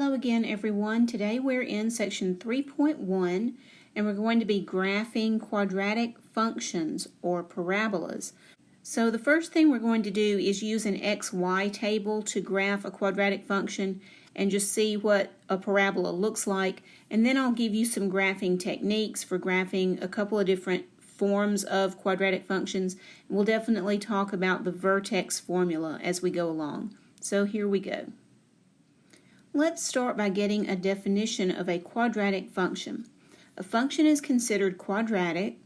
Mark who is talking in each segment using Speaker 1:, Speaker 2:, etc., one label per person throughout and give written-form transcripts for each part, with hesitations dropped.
Speaker 1: Hello again, everyone. Today we're in section 3.1 and we're going to be graphing quadratic functions or parabolas. So the first thing we're going to do is use an XY table to graph a quadratic function and just see what a parabola looks like. And then I'll give you some graphing techniques for graphing a couple of different forms of quadratic functions. We'll definitely talk about the vertex formula as we go along. So here we go. Let's start by getting a definition of a quadratic function. A function is considered quadratic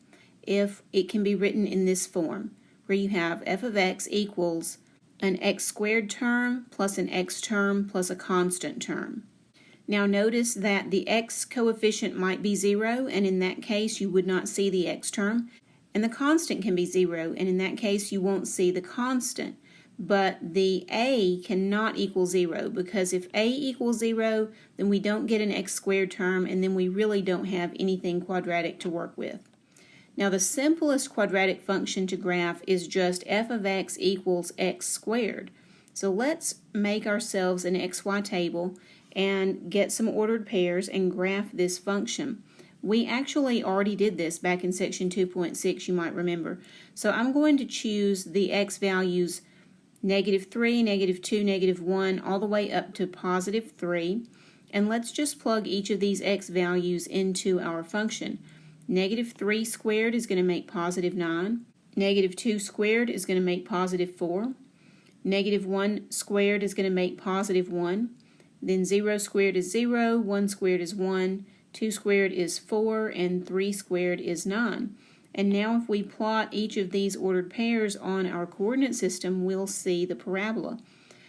Speaker 1: if it can be written in this form, where you have f of x equals an x squared term plus an x term plus a constant term. Now notice that the x coefficient might be 0, and in that case you would not see the x term, and the constant can be 0, and in that case you won't see the constant. But the a cannot equal 0, because if a equals 0, then we don't get an x squared term, and then we really don't have anything quadratic to work with. Now the simplest quadratic function to graph is just f of x equals x squared. So let's make ourselves an XY table and get some ordered pairs and graph this function. We actually already did this back in section 2.6, you might remember. So I'm going to choose the x values -3, -2, -1, all the way up to +3. And let's just plug each of these x values into our function. -3 squared is going to make +9. -2 squared is going to make +4. -1 squared is going to make +1. Then 0 squared is 0, 1 squared is 1, 2 squared is 4, and 3 squared is 9. And now if we plot each of these ordered pairs on our coordinate system, we'll see the parabola.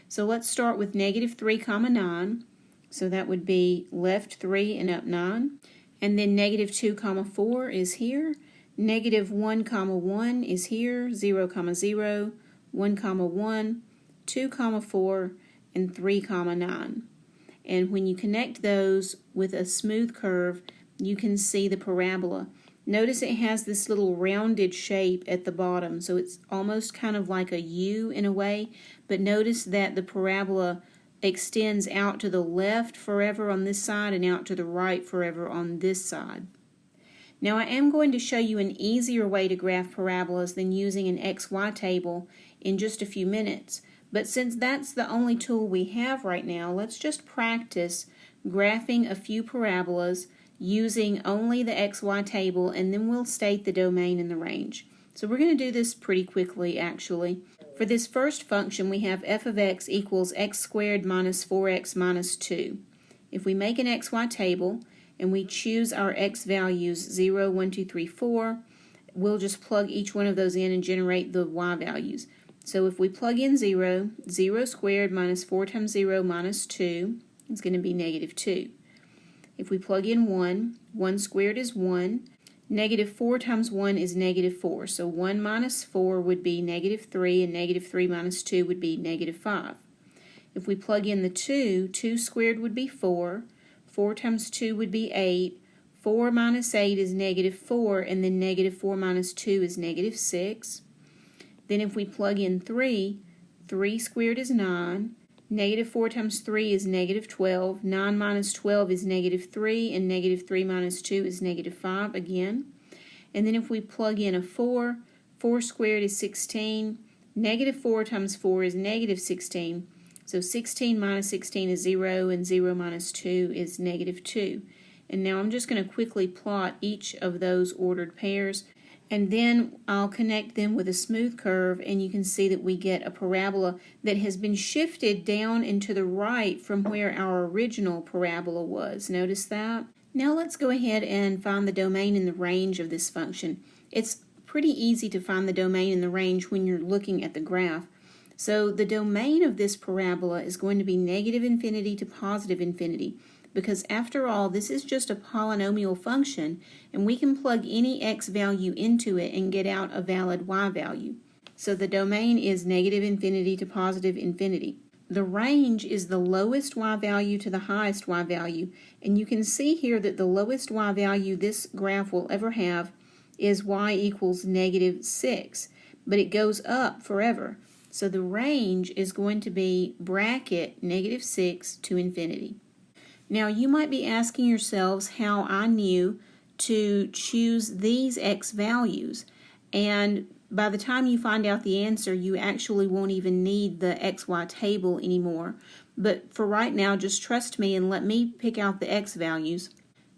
Speaker 1: So let's start with -3, 9. So that would be left 3 and up 9. And then -2, 4 is here. -1, 1 is here. 0, 0, 1, 1, 2, 4, and 3, 9. And when you connect those with a smooth curve, you can see the parabola. Notice it has this little rounded shape at the bottom, so it's almost kind of like a U in a way, but notice that the parabola extends out to the left forever on this side and out to the right forever on this side. Now I am going to show you an easier way to graph parabolas than using an XY table in just a few minutes, but since that's the only tool we have right now, let's just practice graphing a few parabolas using only the XY table, and then we'll state the domain and the range. So we're going to do this pretty quickly actually. For this first function we have f of x equals x squared minus 4x minus 2. If we make an XY table and we choose our x values 0, 1, 2, 3, 4, we'll just plug each one of those in and generate the y values. So if we plug in 0, 0 squared minus 4 times 0 minus 2 is going to be -2. If we plug in 1, 1 squared is 1. -4 times 1 is -4. So 1 minus 4 would be -3, and -3 minus 2 would be -5. If we plug in the 2, 2 squared would be 4. 4 times 2 would be 8. 4 minus 8 is -4, and then -4 minus 2 is -6. Then if we plug in 3, 3 squared is 9. -4 times 3 is -12. 9 minus 12 is -3, and -3 minus 2 is -5 again. And then if we plug in a 4, 4 squared is 16. -4 times 4 is -16. So 16 minus 16 is 0, and 0 minus 2 is -2. And now I'm just going to quickly plot each of those ordered pairs, and then I'll connect them with a smooth curve, and you can see that we get a parabola that has been shifted down and to the right from where our original parabola was. Notice that? Now let's go ahead and find the domain and the range of this function. It's pretty easy to find the domain and the range when you're looking at the graph. So the domain of this parabola is going to be -infinity to +infinity. Because after all, this is just a polynomial function, and we can plug any x value into it and get out a valid y value. So the domain is -infinity to +infinity. The range is the lowest y value to the highest y value, and you can see here that the lowest y value this graph will ever have is y equals -6, but it goes up forever. So the range is going to be bracket -6 to infinity. Now you might be asking yourselves how I knew to choose these x values, and by the time you find out the answer, you actually won't even need the xy table anymore. But for right now, just trust me and let me pick out the x values.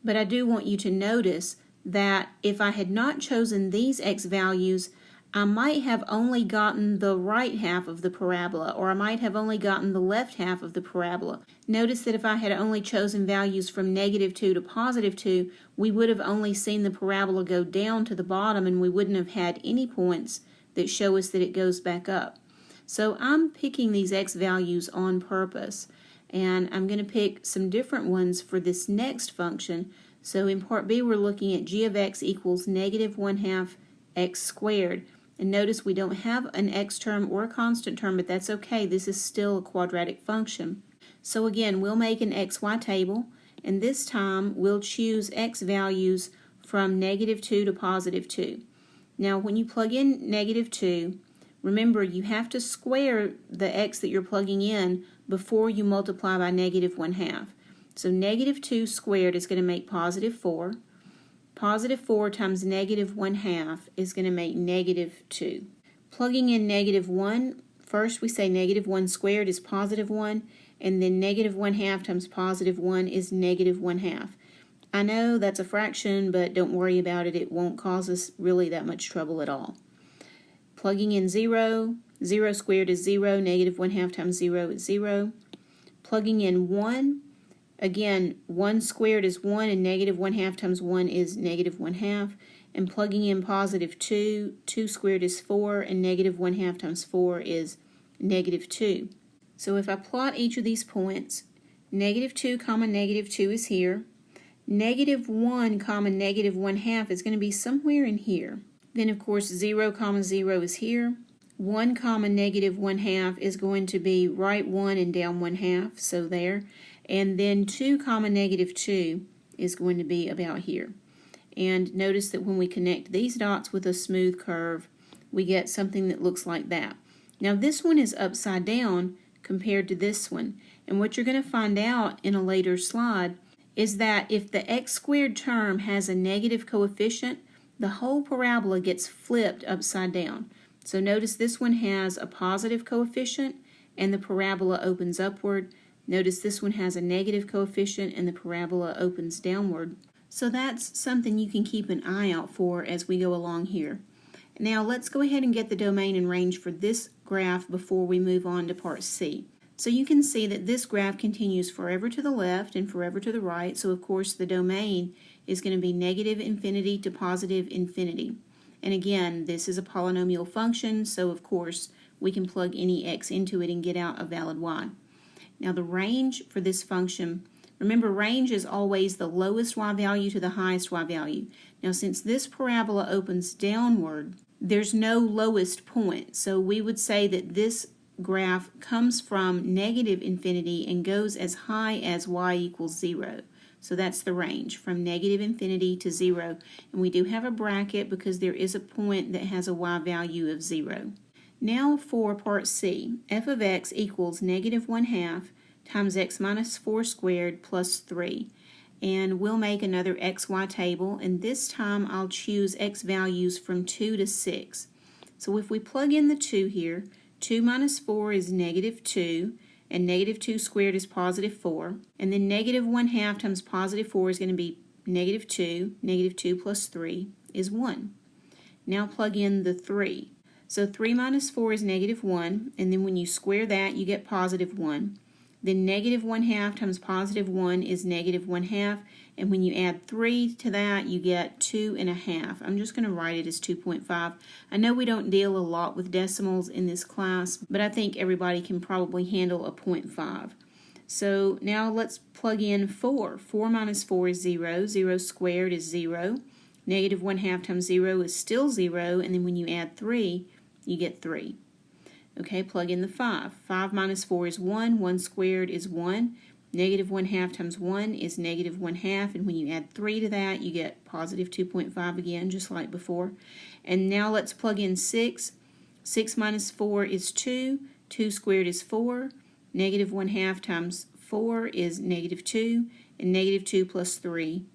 Speaker 1: But I do want you to notice that if I had not chosen these x values, I might have only gotten the right half of the parabola, or I might have only gotten the left half of the parabola. Notice that if I had only chosen values from -2 to +2, we would have only seen the parabola go down to the bottom, and we wouldn't have had any points that show us that it goes back up. So I'm picking these x values on purpose, and I'm going to pick some different ones for this next function. So in part B, we're looking at g of x equals -1/2 x squared. And notice we don't have an x term or a constant term, but that's okay. This is still a quadratic function. So again, we'll make an xy table, and this time we'll choose x values from -2 to +2. Now when you plug in -2, remember you have to square the x that you're plugging in before you multiply by -1/2. So -2 squared is going to make +4. +4 times -1/2 is going to make -2. Plugging in -1, first we say -1 squared is +1, and then -1/2 times +1 is -1/2. I know that's a fraction, but don't worry about it. It won't cause us really that much trouble at all. Plugging in 0, 0 squared is 0, -1/2 times 0 is 0. Plugging in 1, again, 1 squared is 1, and -1/2 times 1 is -1/2. And plugging in +2, 2 squared is 4, and -1/2 times 4 is -2. So if I plot each of these points, -2, -2 is here. -1, -1/2 is going to be somewhere in here. Then, of course, 0, 0 is here. 1, -1/2 is going to be right 1 and down 1/2, so there. And then 2, -2 is going to be about here. And notice that when we connect these dots with a smooth curve, we get something that looks like that. Now this one is upside down compared to this one. And what you're going to find out in a later slide is that if the x squared term has a negative coefficient, the whole parabola gets flipped upside down. So notice this one has a positive coefficient and the parabola opens upward. Notice this one has a negative coefficient and the parabola opens downward. So that's something you can keep an eye out for as we go along here. Now let's go ahead and get the domain and range for this graph before we move on to part C. So you can see that this graph continues forever to the left and forever to the right, so of course the domain is going to be -infinity to +infinity. And again, this is a polynomial function, so of course we can plug any x into it and get out a valid y. Now the range for this function, remember range is always the lowest y value to the highest y value. Now since this parabola opens downward, there's no lowest point. So we would say that this graph comes from -infinity and goes as high as y equals 0. So that's the range, from -infinity to 0. And we do have a bracket because there is a point that has a y value of 0. Now for part C, f of x equals -1/2 times x minus 4 squared plus 3. And we'll make another xy table, and this time I'll choose x values from 2 to 6. So if we plug in the 2 here, 2 minus 4 is -2, and -2 squared is +4. And then -1/2 times +4 is going to be -2. -2 plus 3 is 1. Now plug in the 3. So 3 minus 4 is -1, and then when you square that, you get +1. Then -1/2 times +1 is -1/2, and when you add 3 to that, you get 2.5. I'm just going to write it as 2.5. I know we don't deal a lot with decimals in this class, but I think everybody can probably handle a 0.5. So now let's plug in 4. 4 minus 4 is 0. 0 squared is 0. -1/2 times 0 is still 0, and then when you add 3, you get 3. Okay, plug in the 5. 5 minus 4 is 1. 1 squared is 1. -1/2 times 1 is -1/2, and when you add 3 to that, you get +2.5 again, just like before. And now let's plug in 6. 6 minus 4 is 2. 2 squared is 4. -1/2 times 4 is negative 2, and negative 2 plus 3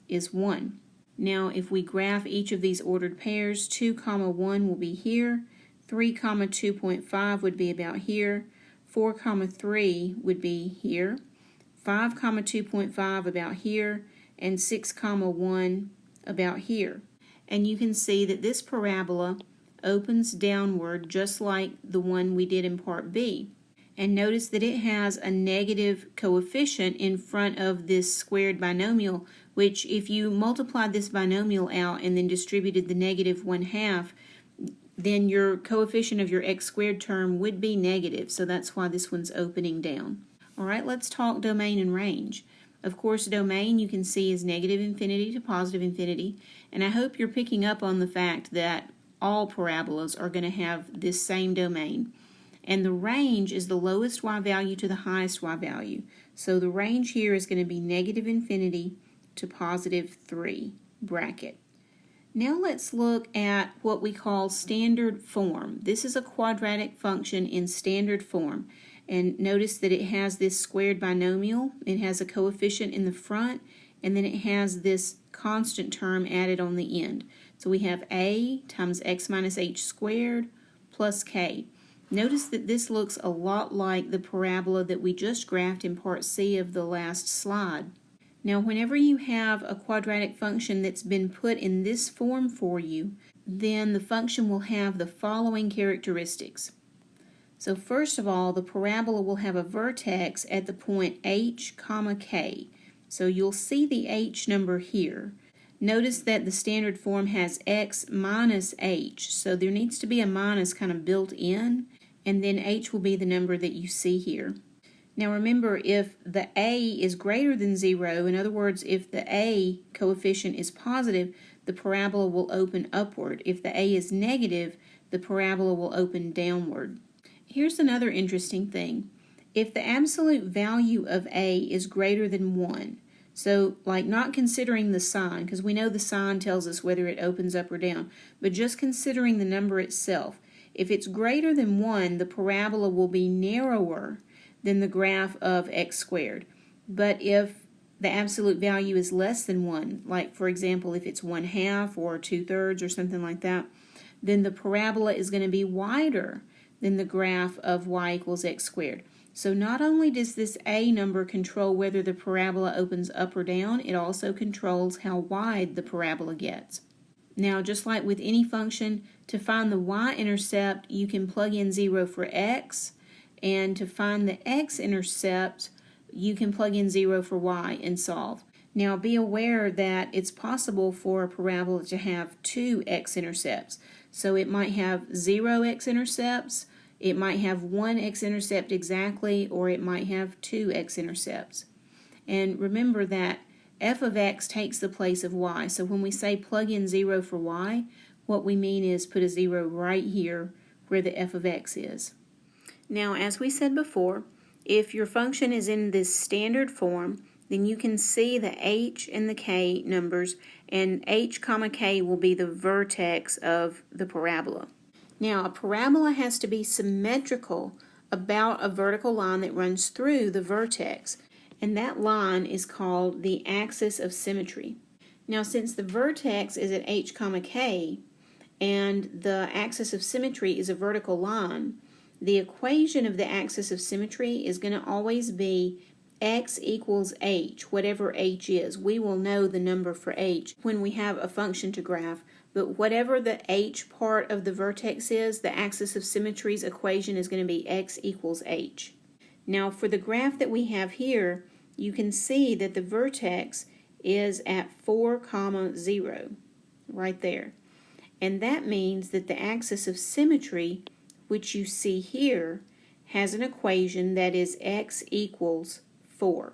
Speaker 1: is 1. Now if we graph each of these ordered pairs, 2, 1 will be here, 3, 2.5 would be about here, 4, 3 would be here, 5, 2.5 about here, and 6, 1 about here. And you can see that this parabola opens downward just like the one we did in part B. And notice that it has a negative coefficient in front of this squared binomial, which if you multiplied this binomial out and then distributed the negative 1/2, then your coefficient of your x squared term would be negative, so that's why this one's opening down. All right, let's talk domain and range. Of course, domain you can see is negative infinity to positive infinity, and I hope you're picking up on the fact that all parabolas are going to have this same domain. And the range is the lowest y value to the highest y value. So the range here is going to be negative infinity to positive 3 bracket. Now let's look at what we call standard form. This is a quadratic function in standard form. And notice that it has this squared binomial. It has a coefficient in the front, and then it has this constant term added on the end. So we have a times x minus h squared plus k. Notice that this looks a lot like the parabola that we just graphed in part C of the last slide. Now whenever you have a quadratic function that's been put in this form for you, then the function will have the following characteristics. So first of all, the parabola will have a vertex at the point h, k. So you'll see the h number here. Notice that the standard form has x minus h, so there needs to be a minus kind of built in, and then h will be the number that you see here. Now remember, if the a is greater than 0, in other words, if the a coefficient is positive, the parabola will open upward. If the a is negative, the parabola will open downward. Here's another interesting thing. If the absolute value of a is greater than 1, so like not considering the sign, because we know the sign tells us whether it opens up or down, but just considering the number itself, if it's greater than 1, the parabola will be narrower than the graph of x squared. But if the absolute value is less than 1, like for example if it's 1/2 or 2/3 or something like that, then the parabola is going to be wider than the graph of y equals x squared. So not only does this a number control whether the parabola opens up or down, it also controls how wide the parabola gets. Now just like with any function, to find the y-intercept you can plug in 0 for x, and to find the x-intercept you can plug in 0 for y and solve. Now be aware that it's possible for a parabola to have 2 x-intercepts. So it might have 0 x-intercepts, it might have 1 x-intercept exactly, or it might have 2 x-intercepts. And remember that f of x takes the place of y. So when we say plug in 0 for y, what we mean is put a 0 right here where the f of x is. Now, as we said before, if your function is in this standard form, then you can see the h and the k numbers, and h, k will be the vertex of the parabola. Now, a parabola has to be symmetrical about a vertical line that runs through the vertex, and that line is called the axis of symmetry. Now, since the vertex is at h, k, and the axis of symmetry is a vertical line, the equation of the axis of symmetry is going to always be x equals h, whatever h is. We will know the number for h when we have a function to graph, but whatever the h part of the vertex is, the axis of symmetry's equation is going to be x equals h. Now for the graph that we have here, you can see that the vertex is at 4, 0, right there. And that means that the axis of symmetry, which you see here, has an equation that is x equals 4.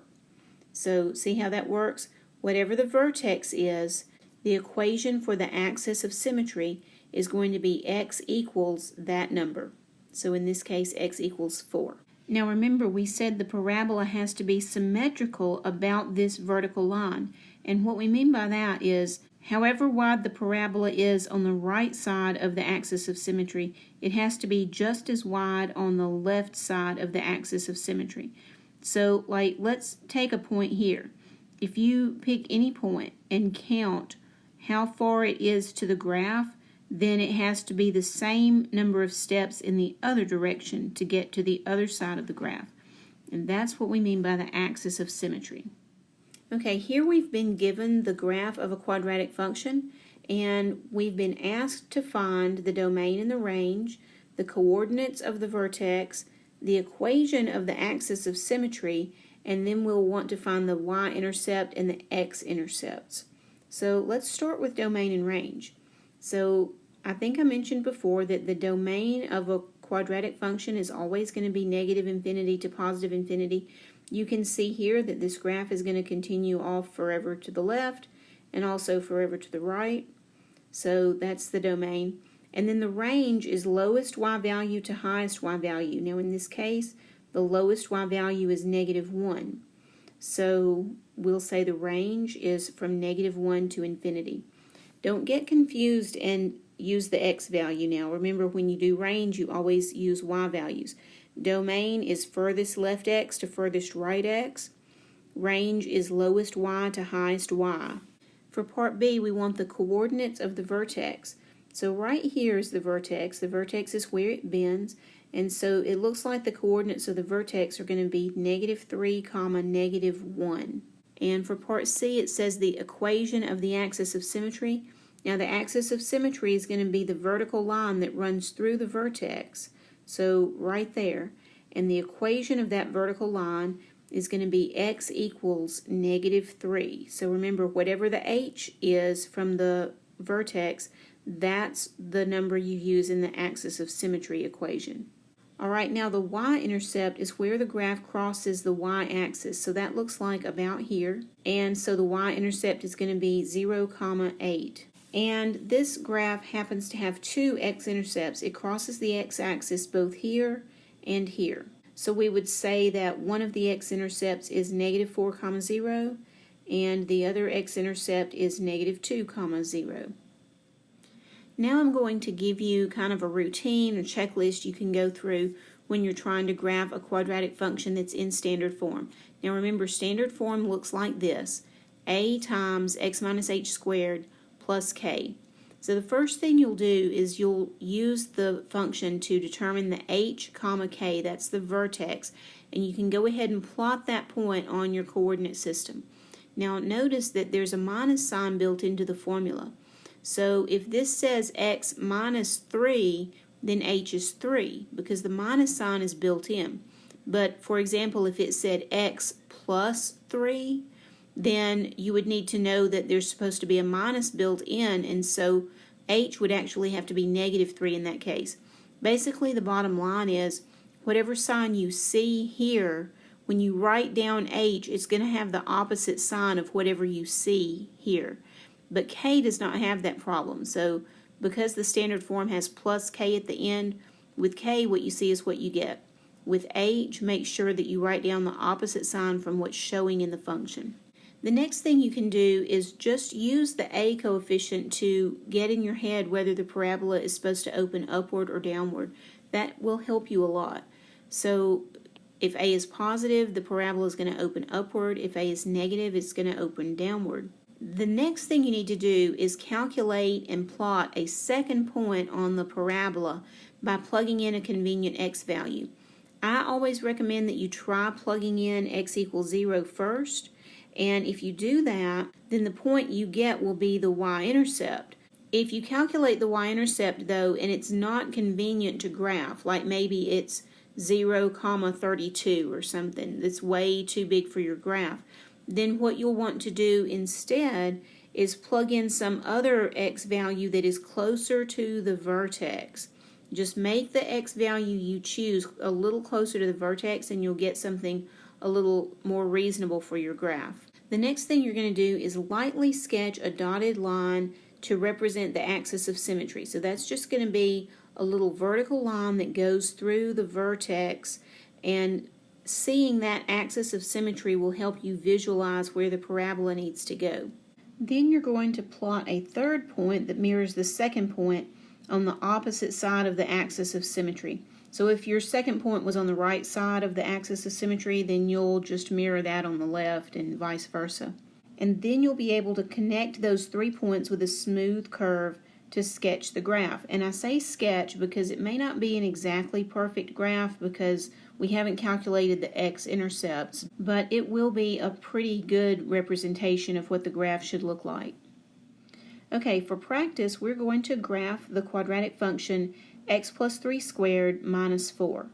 Speaker 1: So see how that works? Whatever the vertex is, the equation for the axis of symmetry is going to be x equals that number. So in this case, x equals 4. Now remember, we said the parabola has to be symmetrical about this vertical line. And what we mean by that is, however wide the parabola is on the right side of the axis of symmetry, it has to be just as wide on the left side of the axis of symmetry. So like let's take a point here. If you pick any point and count how far it is to the graph, then it has to be the same number of steps in the other direction to get to the other side of the graph. And that's what we mean by the axis of symmetry. Okay, here we've been given the graph of a quadratic function, and we've been asked to find the domain and the range, the coordinates of the vertex, the equation of the axis of symmetry, and then we'll want to find the y-intercept and the x-intercepts. So let's start with domain and range. So I think I mentioned before that the domain of a quadratic function is always going to be negative infinity to positive infinity. You can see here that this graph is going to continue off forever to the left and also forever to the right. So that's the domain. And then the range is lowest y value to highest y value. Now in this case, the lowest y value is -1. So we'll say the range is from -1 to infinity. Don't get confused and use the x value now. Remember, when you do range, you always use y values. Domain is furthest left x to furthest right x. Range is lowest y to highest y. For part B, we want the coordinates of the vertex. So right here is the vertex. The vertex is where it bends. And so it looks like the coordinates of the vertex are going to be -3, -1. And for part C, it says the equation of the axis of symmetry. Now the axis of symmetry is going to be the vertical line that runs through the vertex. So right there. And the equation of that vertical line is going to be x equals -3. So remember, whatever the h is from the vertex, that's the number you use in the axis of symmetry equation. Alright, now the y-intercept is where the graph crosses the y-axis. So that looks like about here. And so the y-intercept is going to be 0, 8. And this graph happens to have two x-intercepts. It crosses the x-axis both here and here. So we would say that one of the x-intercepts is -4, 0, and the other x-intercept is -2, 0. Now I'm going to give you kind of a routine or checklist you can go through when you're trying to graph a quadratic function that's in standard form. Now remember, standard form looks like this: a times x minus h squared plus k. So the first thing you'll do is you'll use the function to determine the h, k, that's the vertex, and you can go ahead and plot that point on your coordinate system. Now notice that there's a minus sign built into the formula. So if this says x minus 3, then h is 3, because the minus sign is built in. But for example, if it said x plus 3, then you would need to know that there's supposed to be a minus built in, and so h would actually have to be -3 in that case. Basically, the bottom line is, whatever sign you see here, when you write down h, it's going to have the opposite sign of whatever you see here. But k does not have that problem. So because the standard form has plus k at the end, with k what you see is what you get. With h, make sure that you write down the opposite sign from what's showing in the function. The next thing you can do is just use the a coefficient to get in your head whether the parabola is supposed to open upward or downward. That will help you a lot. So if a is positive, the parabola is going to open upward. If a is negative, it's going to open downward. The next thing you need to do is calculate and plot a second point on the parabola by plugging in a convenient x value. I always recommend that you try plugging in x equals 0 first, and if you do that, then the point you get will be the y-intercept. If you calculate the y-intercept though, and it's not convenient to graph, like maybe it's 0, 32 or something that's way too big for your graph, then what you'll want to do instead is plug in some other x value that is closer to the vertex. Just make the x value you choose a little closer to the vertex and you'll get something a little more reasonable for your graph. The next thing you're going to do is lightly sketch a dotted line to represent the axis of symmetry. So that's just going to be a little vertical line that goes through the vertex, and seeing that axis of symmetry will help you visualize where the parabola needs to go. Then you're going to plot a third point that mirrors the second point on the opposite side of the axis of symmetry. So if your second point was on the right side of the axis of symmetry, then you'll just mirror that on the left and vice versa. And then you'll be able to connect those 3 points with a smooth curve to sketch the graph. And I say sketch because it may not be an exactly perfect graph because we haven't calculated the x-intercepts, but it will be a pretty good representation of what the graph should look like. Okay, for practice, we're going to graph the quadratic function x plus 3 squared minus 4.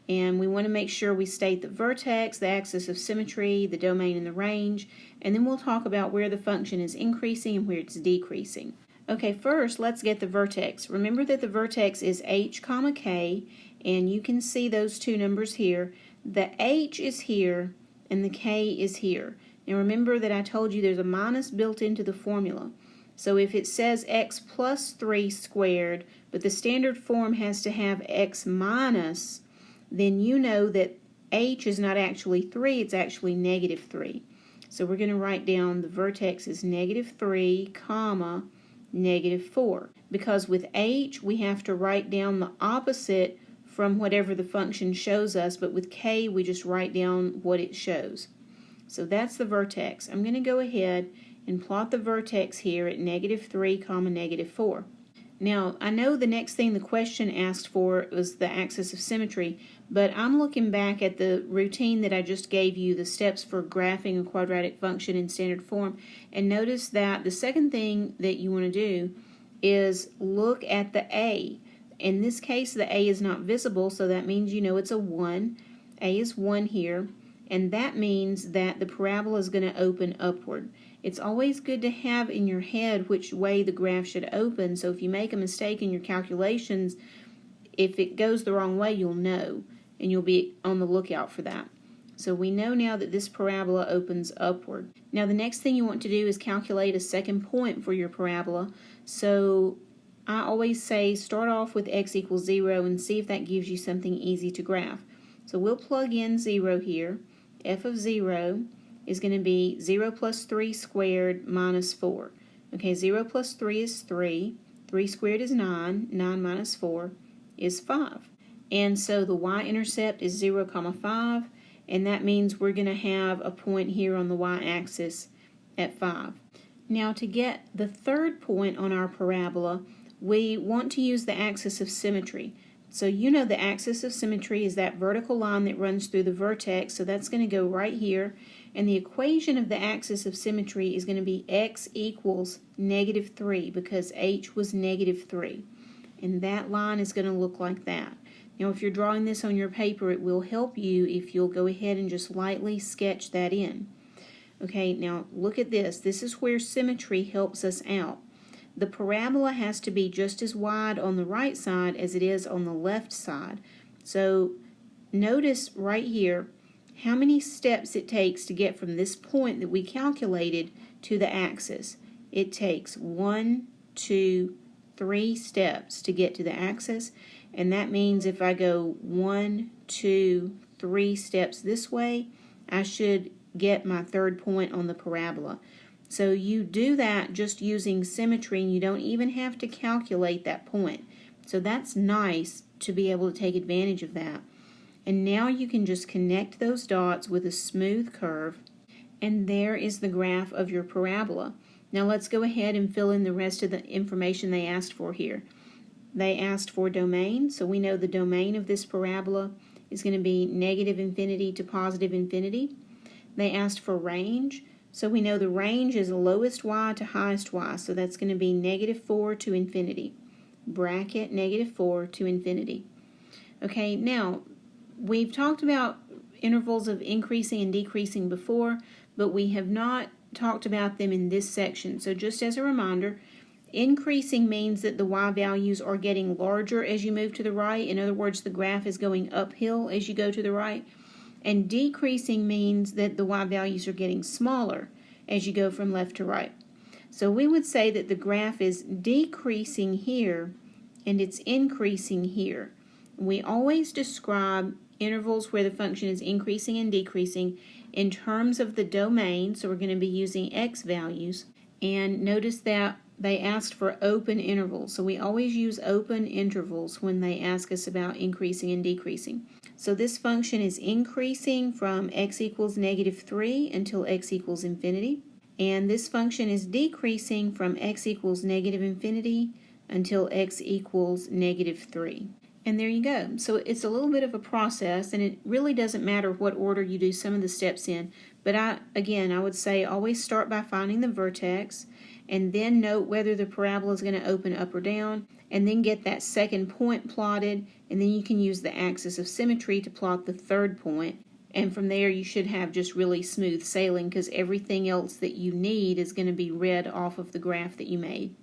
Speaker 1: And we want to make sure we state the vertex, the axis of symmetry, the domain, and the range, and then we'll talk about where the function is increasing and where it's decreasing. Okay, first let's get the vertex. Remember that the vertex is h comma k, and you can see those two numbers here. The h is here and the k is here. Now remember that I told you there's a minus built into the formula. So if it says x plus 3 squared, but the standard form has to have x minus, then you know that h is not actually 3, it's actually negative 3. So we're going to write down the vertex is negative 3, comma, negative 4. Because with h, we have to write down the opposite from whatever the function shows us, but with k, we just write down what it shows. So that's the vertex. I'm going to go ahead and plot the vertex here at negative 3, comma, negative 4. Now, I know the next thing the question asked for was the axis of symmetry, but I'm looking back at the routine that I just gave you, the steps for graphing a quadratic function in standard form, and notice that the second thing that you want to do is look at the a. In this case, the a is not visible, so that means you know it's a 1. A is 1 here, and that means that the parabola is going to open upward. It's always good to have in your head which way the graph should open, so if you make a mistake in your calculations, if it goes the wrong way, you'll know, and you'll be on the lookout for that. So we know now that this parabola opens upward. Now the next thing you want to do is calculate a second point for your parabola. So I always say start off with x equals 0 and see if that gives you something easy to graph. So we'll plug in 0 here. F of 0 is going to be 0 plus 3 squared minus 4. Okay, 0 plus 3 is 3. 3 squared is 9. 9 minus 4 is 5. And so the y-intercept is 0, 5, and that means we're going to have a point here on the y-axis at 5. Now to get the third point on our parabola, we want to use the axis of symmetry. So you know the axis of symmetry is that vertical line that runs through the vertex, so that's going to go right here. And the equation of the axis of symmetry is going to be x equals negative 3 because h was negative 3. And that line is going to look like that. Now if you're drawing this on your paper, it will help you if you'll go ahead and just lightly sketch that in. Okay, now look at this. This is where symmetry helps us out. The parabola has to be just as wide on the right side as it is on the left side. So notice right here how many steps it takes to get from this point that we calculated to the axis. It takes 1, 2, 3 steps to get to the axis, and that means if I go 1, 2, 3 steps this way, I should get my third point on the parabola. So you do that just using symmetry, and you don't even have to calculate that point. So that's nice to be able to take advantage of that. And now you can just connect those dots with a smooth curve, and there is the graph of your parabola. Now let's go ahead and fill in the rest of the information they asked for here. They asked for domain, so we know the domain of this parabola is going to be negative infinity to positive infinity. They asked for range, so we know the range is lowest y to highest y, so that's going to be negative 4 to infinity. Bracket negative 4 to infinity. Okay, now we've talked about intervals of increasing and decreasing before, but we have not talked about them in this section. So just as a reminder, increasing means that the y values are getting larger as you move to the right. In other words, the graph is going uphill as you go to the right. And decreasing means that the y values are getting smaller as you go from left to right. So we would say that the graph is decreasing here and it's increasing here. We always describe intervals where the function is increasing and decreasing in terms of the domain, so we're going to be using x values. And notice that they asked for open intervals. So we always use open intervals when they ask us about increasing and decreasing. So this function is increasing from x equals -3 until x equals infinity. And this function is decreasing from x equals -infinity until x equals -3. And there you go. So it's a little bit of a process, and it really doesn't matter what order you do some of the steps in. But I would say always start by finding the vertex, and then note whether the parabola is going to open up or down, and then get that second point plotted, and then you can use the axis of symmetry to plot the third point. And from there you should have just really smooth sailing, because everything else that you need is going to be read off of the graph that you made.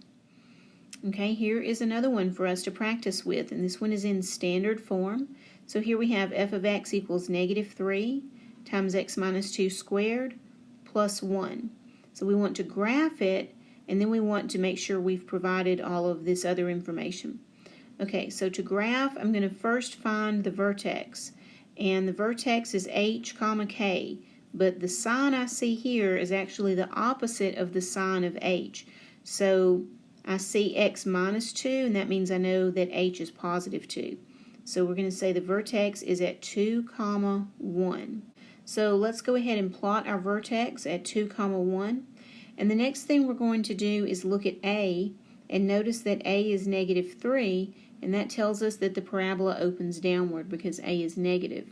Speaker 1: Okay, here is another one for us to practice with, and this one is in standard form. So here we have f of x equals -3 times x minus 2 squared plus 1. So we want to graph it, and then we want to make sure we've provided all of this other information. Okay, so to graph, I'm going to first find the vertex, and the vertex is h comma k, but the sign I see here is actually the opposite of the sign of h. So I see x minus 2, and that means I know that h is positive 2. So we're going to say the vertex is at 2, 1. So let's go ahead and plot our vertex at 2, 1. And the next thing we're going to do is look at a, and notice that a is -3, and that tells us that the parabola opens downward because a is negative.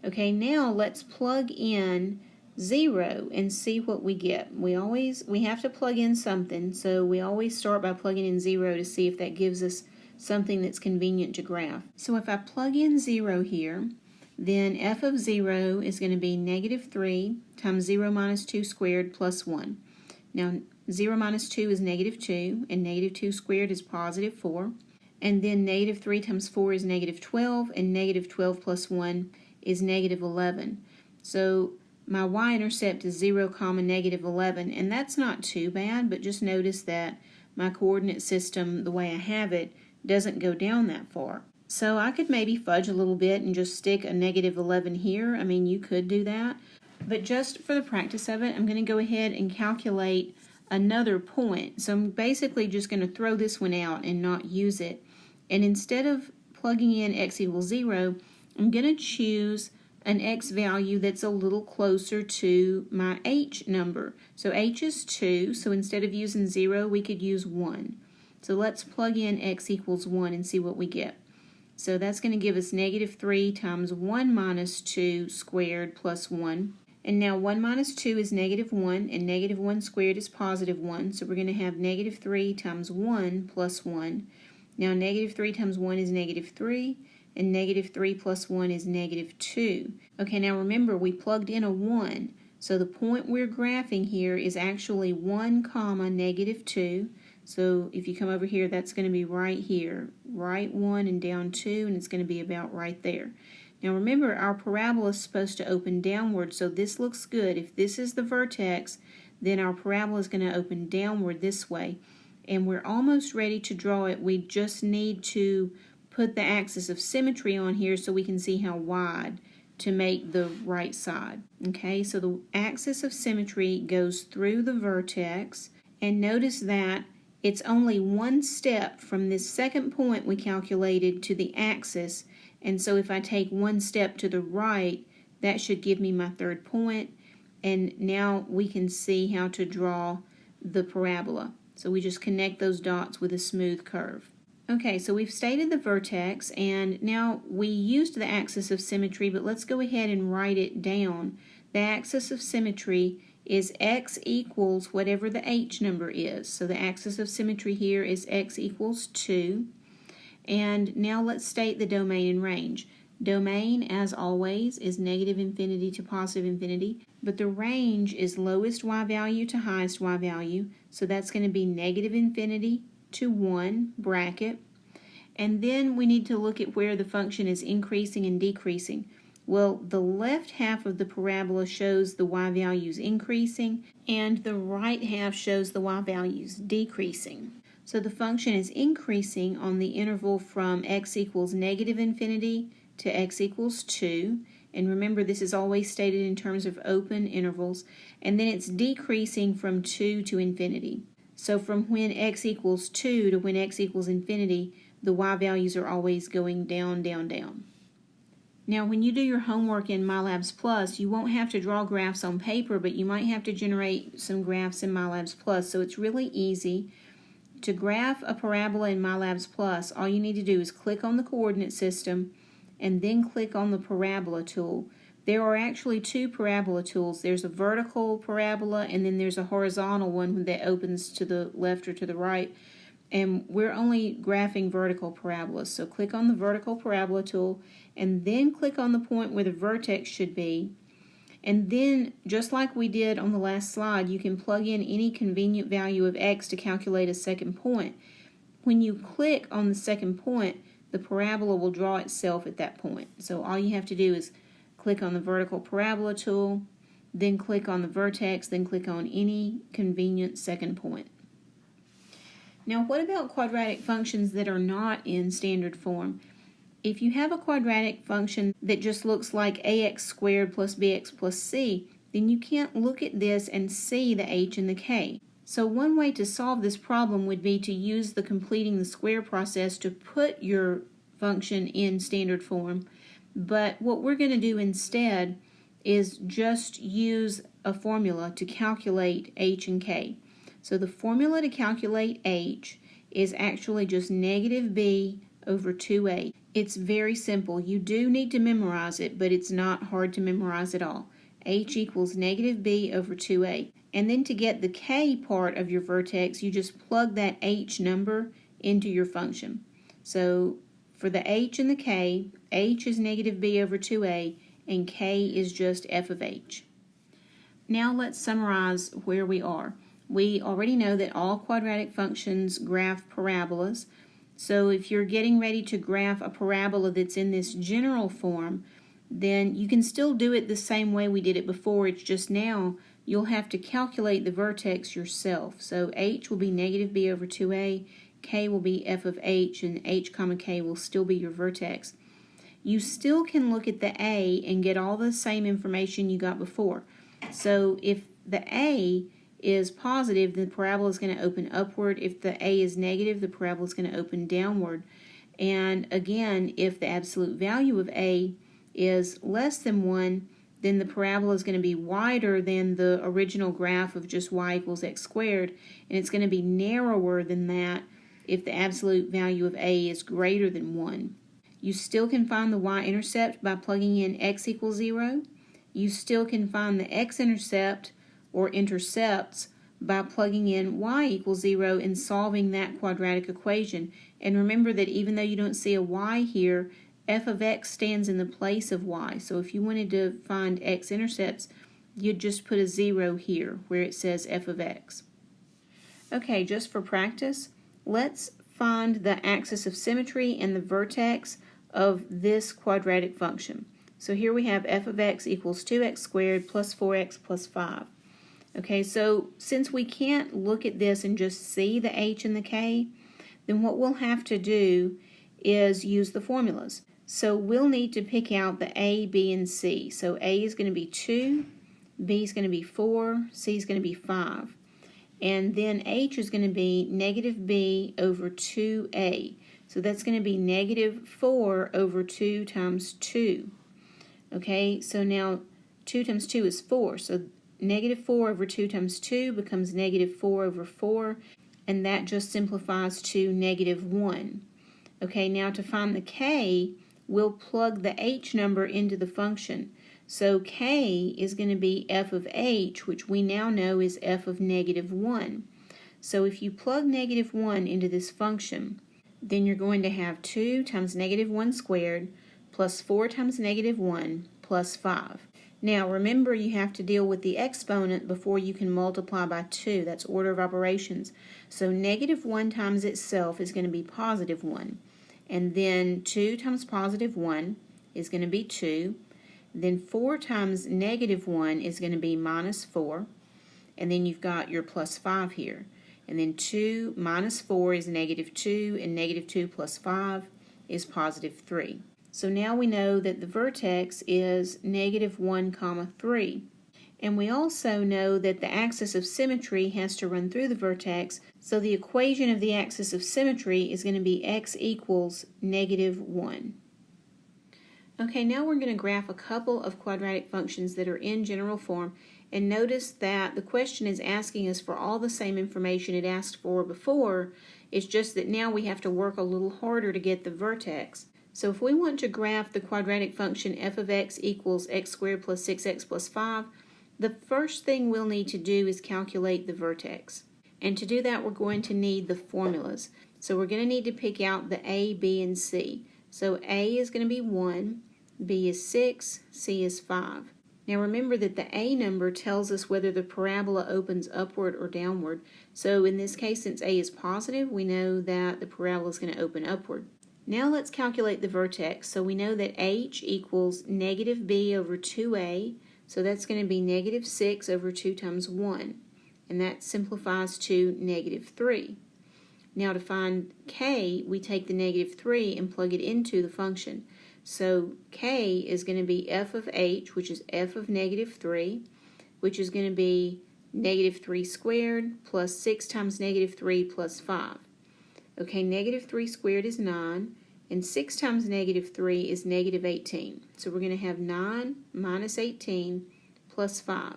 Speaker 1: Okay, now let's plug in 0 and see what we get. We have to plug in something, so we always start by plugging in 0 to see if that gives us something that's convenient to graph. So if I plug in 0 here, then f of 0 is going to be -3 times 0 minus 2 squared plus 1. Now 0 minus 2 is -2, and -2 squared is positive 4. And then -3 times 4 is -12, and -12 plus 1 is -11. So my y-intercept is 0, -11, and that's not too bad, but just notice that my coordinate system, the way I have it, doesn't go down that far. So I could maybe fudge a little bit and just stick a -11 here. I mean, you could do that. But just for the practice of it, I'm going to go ahead and calculate another point. So I'm basically just going to throw this one out and not use it. And instead of plugging in x equals 0, I'm going to choose an x value that's a little closer to my h number. So h is 2, so instead of using 0, we could use 1. So let's plug in x equals 1 and see what we get. So that's going to give us -3 times 1 minus 2 squared plus 1. And now 1 minus 2 is -1, and -1 squared is positive 1. So we're going to have -3 times 1 plus 1. Now -3 times 1 is -3. And -3 plus 1 is -2. Okay, now remember we plugged in a 1, so the point we're graphing here is actually 1, -2. So if you come over here, that's going to be right here, right 1 and down 2, and it's going to be about right there. Now remember, our parabola is supposed to open downward, so this looks good. If this is the vertex, then our parabola is going to open downward this way, and we're almost ready to draw it. We just need to put the axis of symmetry on here so we can see how wide to make the right side. Okay, so the axis of symmetry goes through the vertex, and notice that it's only one step from this second point we calculated to the axis, and so if I take one step to the right, that should give me my third point, and now we can see how to draw the parabola. So we just connect those dots with a smooth curve. Okay, so we've stated the vertex, and now we used the axis of symmetry, but let's go ahead and write it down. The axis of symmetry is x equals whatever the h number is. So the axis of symmetry here is x equals 2. And now let's state the domain and range. Domain, as always, is -infinity to positive infinity, but the range is lowest y value to highest y value, so that's going to be -infinity to 1 bracket, and then we need to look at where the function is increasing and decreasing. Well, the left half of the parabola shows the y values increasing, and the right half shows the y values decreasing. So the function is increasing on the interval from x equals -infinity to x equals 2, and remember this is always stated in terms of open intervals, and then it's decreasing from 2 to infinity. So from when x equals 2 to when x equals infinity, the y values are always going down, down, down. Now when you do your homework in MyLabs Plus, you won't have to draw graphs on paper, but you might have to generate some graphs in MyLabs Plus. So it's really easy. To graph a parabola in MyLabs Plus, all you need to do is click on the coordinate system and then click on the parabola tool. There are actually two parabola tools. There's a vertical parabola and then there's a horizontal one that opens to the left or to the right. And we're only graphing vertical parabolas. So click on the vertical parabola tool and then click on the point where the vertex should be. And then, just like we did on the last slide, you can plug in any convenient value of x to calculate a second point. When you click on the second point, the parabola will draw itself at that point. So all you have to do is click on the vertical parabola tool, then click on the vertex, then click on any convenient second point. Now, what about quadratic functions that are not in standard form? If you have a quadratic function that just looks like ax squared plus bx plus c, then you can't look at this and see the h and the k. So one way to solve this problem would be to use the completing the square process to put your function in standard form. But what we're going to do instead is just use a formula to calculate h and k. So the formula to calculate h is actually just negative b over 2a. It's very simple. You do need to memorize it, but it's not hard to memorize at all. H equals negative b over 2a. And then to get the k part of your vertex, you just plug that h number into your function. So for the h and the k, h is negative b over 2a, and k is just f of h. Now let's summarize where we are. We already know that all quadratic functions graph parabolas. So if you're getting ready to graph a parabola that's in this general form, then you can still do it the same way we did it before. It's just now you'll have to calculate the vertex yourself. So h will be negative b over 2a, k will be f of h, and h comma k will still be your vertex. You still can look at the a and get all the same information you got before. So if the a is positive, the parabola is going to open upward. If the a is negative, the parabola is going to open downward. And again, if the absolute value of a is less than 1, then the parabola is going to be wider than the original graph of just y equals x squared, and it's going to be narrower than that if the absolute value of a is greater than 1. You still can find the y-intercept by plugging in x equals 0. You still can find the x-intercept or intercepts by plugging in y equals 0 and solving that quadratic equation. And remember that even though you don't see a y here, f of x stands in the place of y. So if you wanted to find x-intercepts, you'd just put a 0 here where it says f of x. Okay, just for practice, let's find the axis of symmetry and the vertex of this quadratic function. So here we have f of x equals 2x squared plus 4x plus 5. Okay, so since we can't look at this and just see the h and the k, then what we'll have to do is use the formulas. So we'll need to pick out the a, b, and c. So a is going to be 2, b is going to be 4, c is going to be 5. And then h is going to be negative b over 2a. So that's going to be negative 4 over 2 times 2. Okay, so now 2 times 2 is 4. So negative 4 over 2 times 2 becomes negative 4 over 4, and that just simplifies to negative 1. Okay, now to find the k, we'll plug the h number into the function. So k is going to be f of h, which we now know is f of negative 1. So if you plug negative 1 into this function, then you're going to have 2 times negative 1 squared plus 4 times negative 1 plus 5. Now remember, you have to deal with the exponent before you can multiply by 2. That's order of operations. So negative 1 times itself is going to be positive 1. And then 2 times positive 1 is going to be 2. Then 4 times negative 1 is going to be minus 4. And then you've got your plus 5 here. And then 2 minus 4 is negative 2, and negative 2 plus 5 is positive 3. So now we know that the vertex is negative 1, 3. And we also know that the axis of symmetry has to run through the vertex, so the equation of the axis of symmetry is going to be x equals -1. Okay, now we're going to graph a couple of quadratic functions that are in general form, and notice that the question is asking us for all the same information it asked for before. It's just that now we have to work a little harder to get the vertex. So if we want to graph the quadratic function f of x equals x squared plus 6x plus 5, the first thing we'll need to do is calculate the vertex. And to do that, we're going to need the formulas. So we're going to need to pick out the a, b, and c. So a is going to be 1, b is 6, c is 5. Now remember that the a number tells us whether the parabola opens upward or downward. So in this case, since a is positive, we know that the parabola is going to open upward. Now let's calculate the vertex. So we know that h equals negative b over 2a. So that's going to be negative 6 over 2 times 1. And that simplifies to negative 3. Now to find k, we take the negative 3 and plug it into the function. So k is going to be f of h, which is f of negative 3, which is going to be negative 3 squared plus 6 times negative 3 plus 5. Okay, negative 3 squared is 9, and 6 times negative 3 is negative 18. So we're going to have 9 minus 18 plus 5.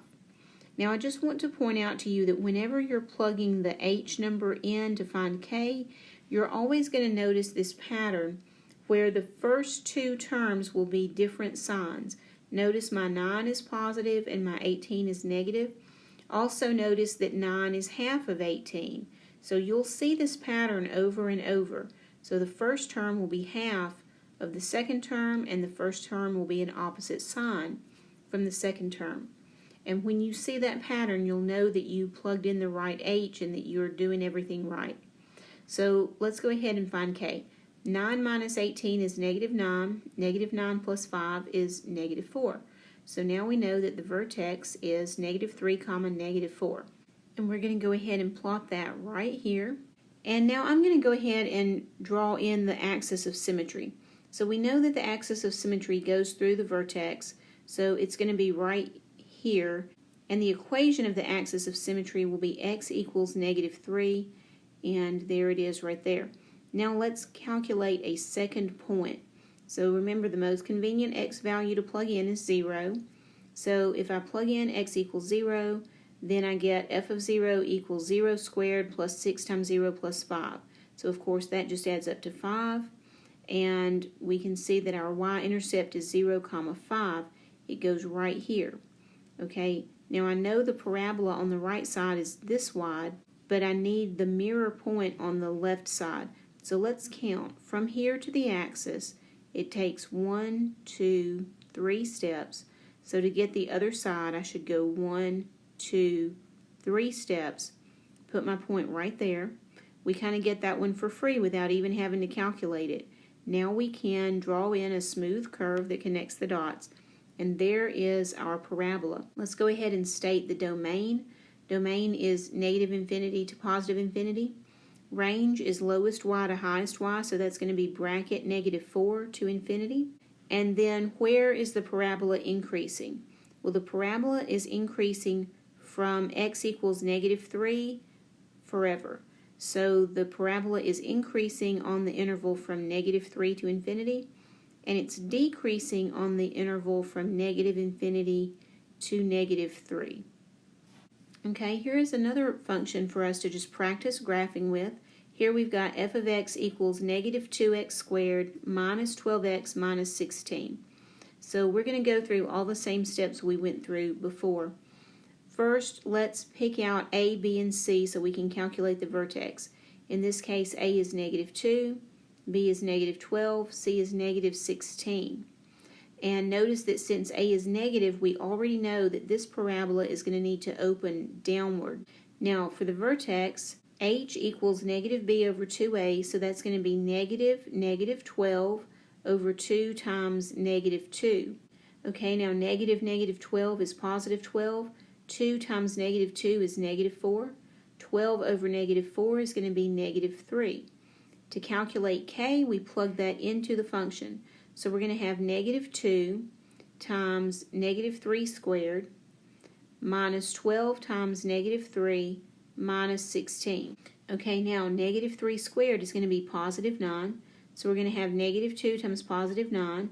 Speaker 1: Now I just want to point out to you that whenever you're plugging the h number in to find k, you're always going to notice this pattern where the first two terms will be different signs. Notice my 9 is positive and my 18 is negative. Also notice that 9 is half of 18. So you'll see this pattern over and over. So the first term will be half of the second term, and the first term will be an opposite sign from the second term. And when you see that pattern, you'll know that you plugged in the right h and that you're doing everything right. So let's go ahead and find k. 9 minus 18 is negative 9. Negative 9 plus 5 is negative 4. So now we know that the vertex is negative 3 comma negative 4. And we're going to go ahead and plot that right here. And now I'm going to go ahead and draw in the axis of symmetry. So we know that the axis of symmetry goes through the vertex, so it's going to be right here. And the equation of the axis of symmetry will be x equals negative 3, and there it is right there. Now let's calculate a second point. So remember, the most convenient x value to plug in is 0. So if I plug in x equals 0, then I get f of 0 equals 0 squared plus 6 times 0 plus 5. So of course that just adds up to 5. And we can see that our y-intercept is 0, 5. It goes right here. Okay, now I know the parabola on the right side is this wide, but I need the mirror point on the left side. So let's count. From here to the axis, it takes 1, 2, 3 steps. So to get the other side, I should go 1, 2, 3 steps, put my point right there. We kind of get that one for free without even having to calculate it. Now we can draw in a smooth curve that connects the dots, and there is our parabola. Let's go ahead and state the domain. Domain is negative infinity to positive infinity. Range is lowest y to highest y, so that's going to be bracket negative 4 to infinity. And then where is the parabola increasing? Well, the parabola is increasing from x equals negative 3 forever. So the parabola is increasing on the interval from negative 3 to infinity, and it's decreasing on the interval from negative infinity to negative 3. Okay, here is another function for us to just practice graphing with. Here we've got f of x equals negative 2x squared minus 12x minus 16. So we're going to go through all the same steps we went through before. First, let's pick out a, b, and c so we can calculate the vertex. In this case, a is negative 2, b is negative 12, c is negative 16. And notice that since a is negative, we already know that this parabola is going to need to open downward. Now, for the vertex, h equals negative b over 2a, so that's going to be negative 12 over 2 times negative 2. Okay, now negative 12 is positive 12. 2 times negative 2 is negative 4. 12 over negative 4 is going to be negative 3. To calculate k, we plug that into the function. So we're going to have negative 2 times negative 3 squared minus 12 times negative 3 minus 16. Okay, now negative 3 squared is going to be positive 9. So we're going to have negative 2 times positive 9.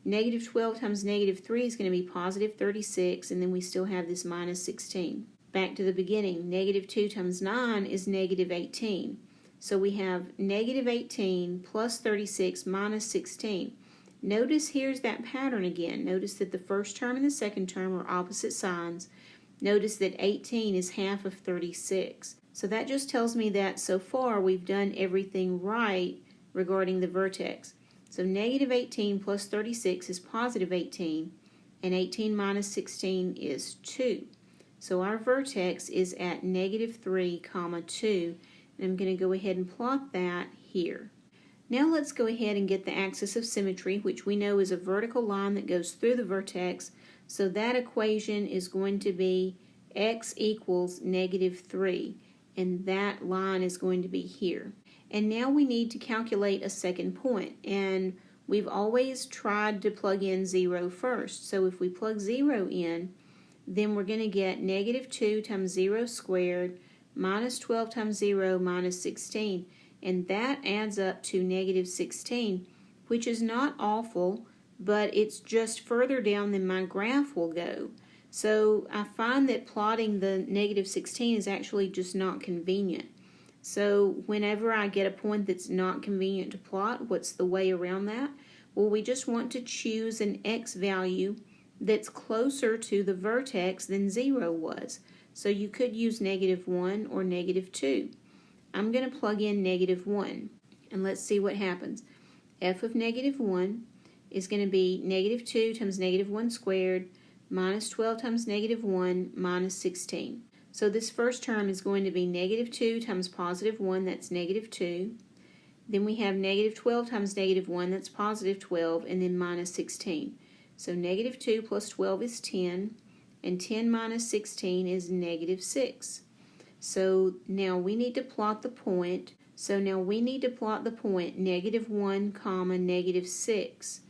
Speaker 1: Negative 12 times negative 3 is going to be positive 36, and then we still have this minus 16. Back to the beginning, negative 2 times 9 is negative 18. So we have negative 18 plus 36 minus 16. Notice here's that pattern again. Notice that the first term and the second term are opposite signs. Notice that 18 is half of 36. So that just tells me that so far we've done everything right regarding the vertex. So negative 18 plus 36 is positive 18, and 18 minus 16 is 2. So our vertex is at negative 3, 2, and I'm going to go ahead and plot that here. Now let's go ahead and get the axis of symmetry, which we know is a vertical line that goes through the vertex. So that equation is going to be x equals negative 3, and that line is going to be here. And now we need to calculate a second point, and we've always tried to plug in 0 first. So if we plug 0 in, then we're going to get negative 2 times 0 squared minus 12 times 0 minus 16, and that adds up to negative 16, which is not awful, but it's just further down than my graph will go. So I find that plotting the negative 16 is actually just not convenient. So whenever I get a point that's not convenient to plot, what's the way around that? Well, we just want to choose an x value that's closer to the vertex than 0 was. So you could use negative 1 or negative 2. I'm going to plug in negative 1, and let's see what happens. F of negative 1 is going to be negative 2 times negative 1 squared minus 12 times negative 1 minus 16. So this first term is going to be negative 2 times positive 1, that's negative 2. Then we have negative 12 times negative 1, that's positive 12, and then minus 16. So negative 2 plus 12 is 10, and 10 minus 16 is negative 6. So now we need to plot the point. Negative 1, negative 6.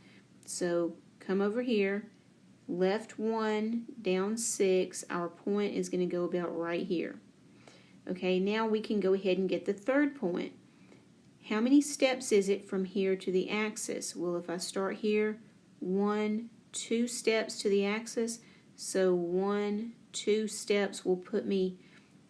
Speaker 1: So come over here. Left 1, down 6, our point is going to go about right here. Okay, now we can go ahead and get the third point. How many steps is it from here to the axis? Well, if I start here, 1, 2 steps to the axis, so 1, 2 steps will put me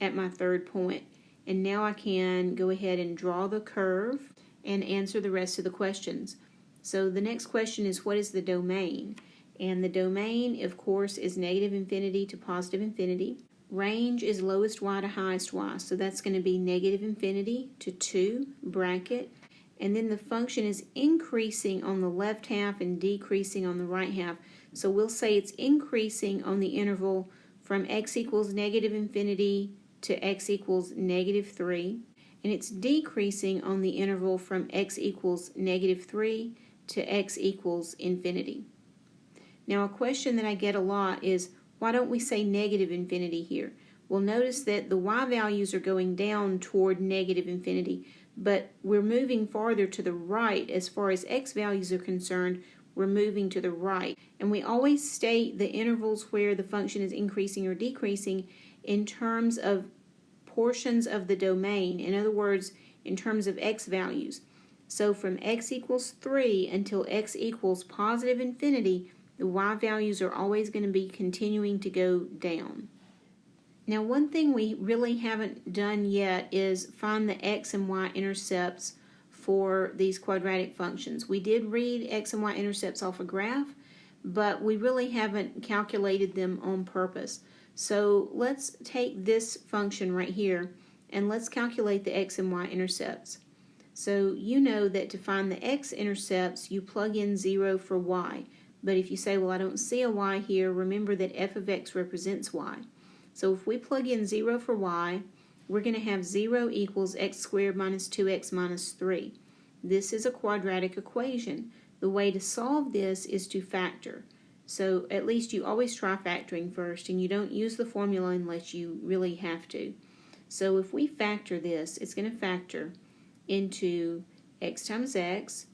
Speaker 1: at my third point. And now I can go ahead and draw the curve and answer the rest of the questions. So the next question is, what is the domain? And the domain, of course, is negative infinity to positive infinity. Range is lowest y to highest y, so that's going to be negative infinity to 2, bracket. And then the function is increasing on the left half and decreasing on the right half. So we'll say it's increasing on the interval from x equals negative infinity to x equals negative 3. And it's decreasing on the interval from x equals negative 3 to x equals infinity. Now a question that I get a lot is, why don't we say negative infinity here? Well, notice that the y values are going down toward negative infinity, but we're moving farther to the right. As far as x values are concerned, we're moving to the right. And we always state the intervals where the function is increasing or decreasing in terms of portions of the domain. In other words, in terms of x values. So from x equals 3 until x equals positive infinity, the y values are always going to be continuing to go down. Now, one thing we really haven't done yet is find the x and y intercepts for these quadratic functions. We did read x and y intercepts off a graph, but we really haven't calculated them on purpose. So let's take this function right here and let's calculate the x and y intercepts. So you know that to find the x-intercepts, you plug in 0 for y. But if you say, well, I don't see a y here, remember that f of x represents y. So if we plug in 0 for y, we're going to have 0 equals x squared minus 2x minus 3. This is a quadratic equation. The way to solve this is to factor. So at least you always try factoring first, and you don't use the formula unless you really have to. So if we factor this, it's going to factor into x times x,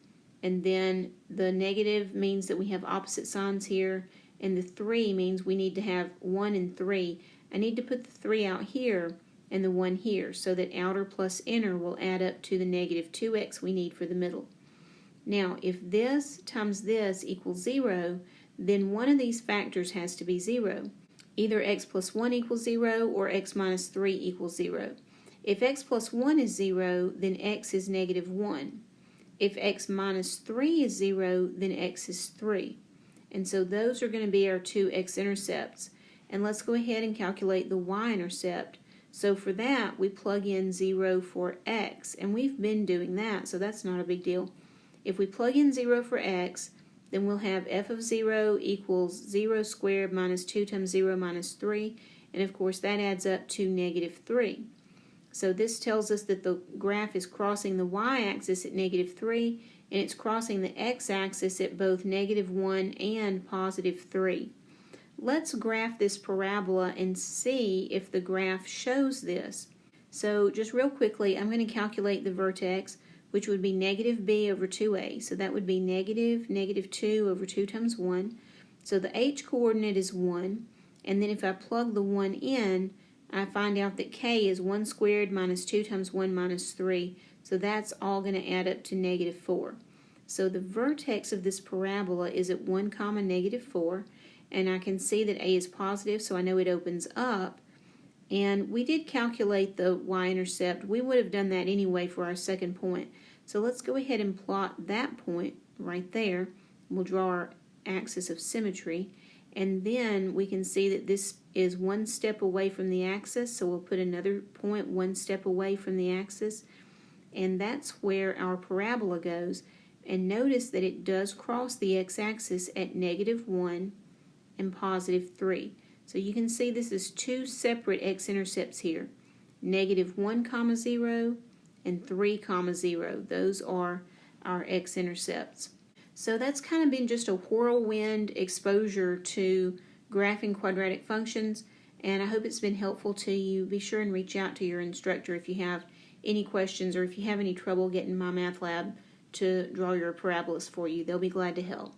Speaker 1: and then the negative means that we have opposite signs here, and the 3 means we need to have 1 and 3. I need to put the 3 out here and the 1 here, so that outer plus inner will add up to the negative 2x we need for the middle. Now, if this times this equals 0, then one of these factors has to be 0. Either x plus 1 equals 0 or x minus 3 equals 0. If x plus 1 is 0, then x is negative 1. If x minus 3 is 0, then x is 3. And so those are going to be our two x-intercepts. And let's go ahead and calculate the y-intercept. So for that, we plug in 0 for x, and we've been doing that, so that's not a big deal. If we plug in 0 for x, then we'll have f of 0 equals 0 squared minus 2 times 0 minus 3, and of course that adds up to negative 3. So this tells us that the graph is crossing the y-axis at negative 3, and it's crossing the x-axis at both negative 1 and positive 3. Let's graph this parabola and see if the graph shows this. So just real quickly, I'm going to calculate the vertex, which would be negative b over 2a. So that would be negative 2 over 2 times 1. So the h-coordinate is 1. And then if I plug the 1 in, I find out that k is 1 squared minus 2 times 1 minus 3. So that's all going to add up to negative 4. So the vertex of this parabola is at 1, negative 4. And I can see that a is positive, so I know it opens up. And we did calculate the y-intercept. We would have done that anyway for our second point. So let's go ahead and plot that point right there. We'll draw our axis of symmetry. And then we can see that this is 1 step away from the axis, so we'll put another point 1 step away from the axis. And that's where our parabola goes. And notice that it does cross the x-axis at negative 1 and positive 3. So you can see this is two separate x-intercepts here. Negative 1, 0 and 3, 0. Those are our x-intercepts. So that's kind of been just a whirlwind exposure to graphing quadratic functions, and I hope it's been helpful to you. Be sure and reach out to your instructor if you have any questions or if you have any trouble getting my math lab to draw your parabolas for you. They'll be glad to help.